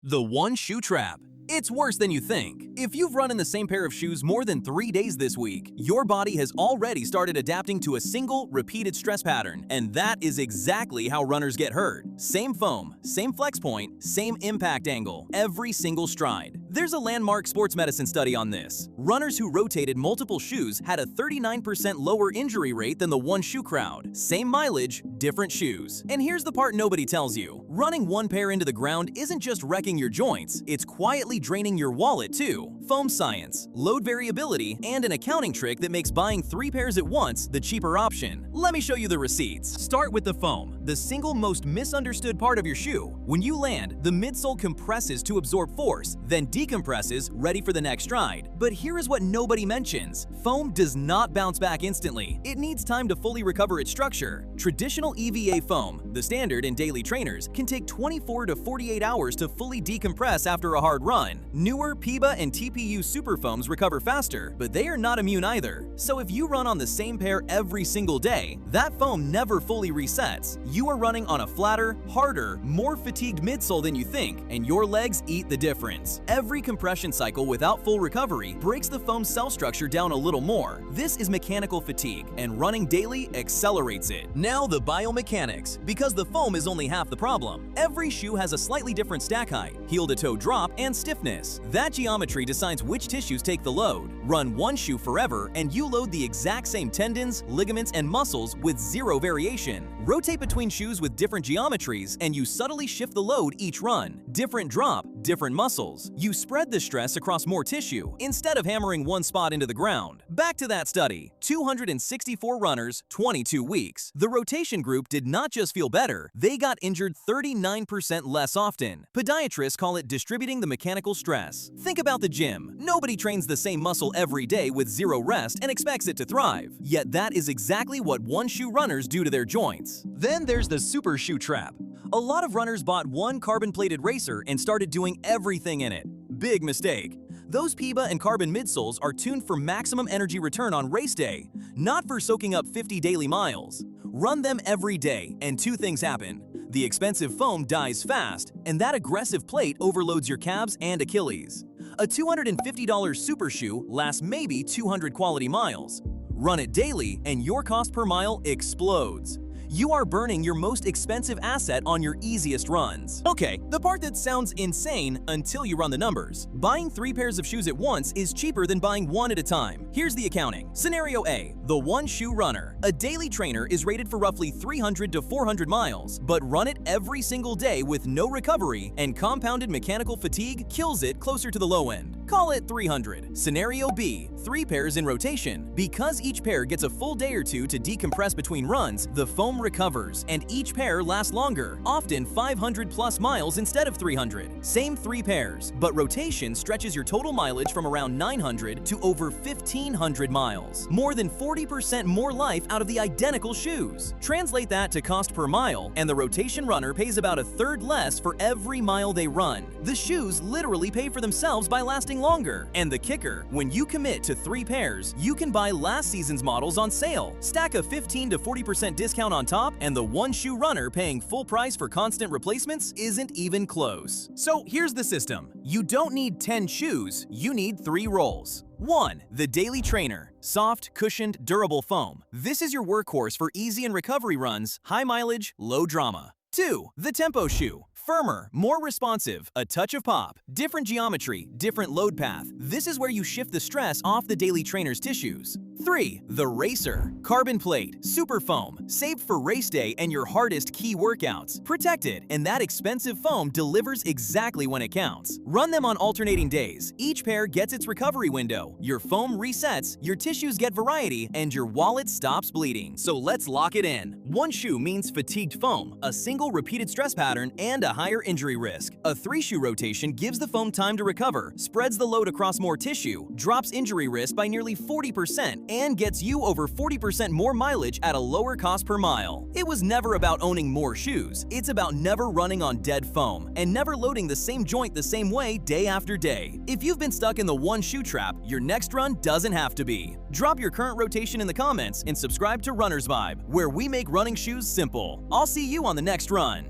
The one shoe trap. It's worse than you think. If you've run in the same pair of shoes more than 3 days this week, your body has already started adapting to a single, repeated stress pattern, and that is exactly how runners get hurt. Same foam, same flex point, same impact angle, every single stride. There's a landmark sports medicine study on this. Runners who rotated multiple shoes had a 39% lower injury rate than the one shoe crowd. Same mileage, different shoes. And here's the part nobody tells you. Running one pair into the ground isn't just wrecking your joints, it's quietly draining your wallet too. Foam science, load variability, and an accounting trick that makes buying 3 pairs at once the cheaper option. Let me show you the receipts. Start with the foam, the single most misunderstood part of your shoe. When you land, the midsole compresses to absorb force, then decompresses, ready for the next stride. But here is what nobody mentions. Foam does not bounce back instantly. It needs time to fully recover its structure. Traditional EVA foam, the standard in daily trainers, can take 24 to 48 hours to fully decompress after a hard run. Newer PIBA and TPU super foams recover faster, but they are not immune either. So if you run on the same pair every single day, that foam never fully resets. You are running on a flatter, harder, more fatigued midsole than you think, and your legs eat the difference. Every compression cycle without full recovery breaks the foam cell structure down a little more. This is mechanical fatigue, and running daily accelerates it. Now the biomechanics, because the foam is only half the problem. Every shoe has a slightly different stack height, heel-to-toe drop, and stiffness. That geometry decides which tissues take the load. Run one shoe forever, and you load the exact same tendons, ligaments, and muscles with zero variation. Rotate between shoes with different geometries, and you subtly shift the load each run. Different drop, different muscles. You spread the stress across more tissue, instead of hammering one spot into the ground. Back to that study. 264 runners, 22 weeks. The rotation group did not just feel better, they got injured 39% less often. Podiatrists call it distributing the mechanical stress. Think about the gym. Nobody trains the same muscle every day with zero rest and expects it to thrive. Yet that is exactly what one-shoe runners do to their joints. Then there's the super shoe trap. A lot of runners bought one carbon-plated racer and started doing everything in it. Big mistake. Those PIBA and carbon midsoles are tuned for maximum energy return on race day, not for soaking up 50 daily miles. Run them every day, and two things happen. The expensive foam dies fast, and that aggressive plate overloads your calves and Achilles. A $250 super shoe lasts maybe 200 quality miles. Run it daily, and your cost per mile explodes. You are burning your most expensive asset on your easiest runs. Okay, the part that sounds insane until you run the numbers. Buying 3 pairs of shoes at once is cheaper than buying one at a time. Here's the accounting. Scenario A, the one shoe runner. A daily trainer is rated for roughly 300 to 400 miles, but run it every single day with no recovery, and compounded mechanical fatigue kills it closer to the low end. Call it 300. Scenario B, 3 pairs in rotation. Because each pair gets a full day or two to decompress between runs, the foam recovers, and each pair lasts longer, often 500 plus miles instead of 300. Same 3 pairs, but rotation stretches your total mileage from around 900 to over 1,500 miles. More than 40% more life out of the identical shoes. Translate that to cost per mile, and the rotation runner pays about a third less for every mile they run. The shoes literally pay for themselves by lasting longer. And the kicker, when you commit to 3 pairs, you can buy last season's models on sale. Stack a 15 to 40% discount on top, and the one-shoe runner paying full price for constant replacements isn't even close. So here's the system. You don't need 10 shoes, you need 3 rolls. 1. The Daily Trainer. Soft, cushioned, durable foam. This is your workhorse for easy and recovery runs, high mileage, low drama. 2. The Tempo Shoe. Firmer, more responsive, a touch of pop, different geometry, different load path. This is where you shift the stress off the daily trainer's tissues. 3. The Racer. Carbon plate, super foam, saved for race day and your hardest key workouts. Protected, and that expensive foam delivers exactly when it counts. Run them on alternating days. Each pair gets its recovery window. Your foam resets, your tissues get variety, and your wallet stops bleeding. So let's lock it in. One shoe means fatigued foam, a single repeated stress pattern, and a higher injury risk. A 3-shoe rotation gives the foam time to recover, spreads the load across more tissue, drops injury risk by nearly 40%, and gets you over 40% more mileage at a lower cost per mile. It was never about owning more shoes. It's about never running on dead foam and never loading the same joint the same way day after day. If you've been stuck in the one shoe trap, your next run doesn't have to be. Drop your current rotation in the comments and subscribe to Runner's Vibe, where we make running shoes simple. I'll see you on the next run.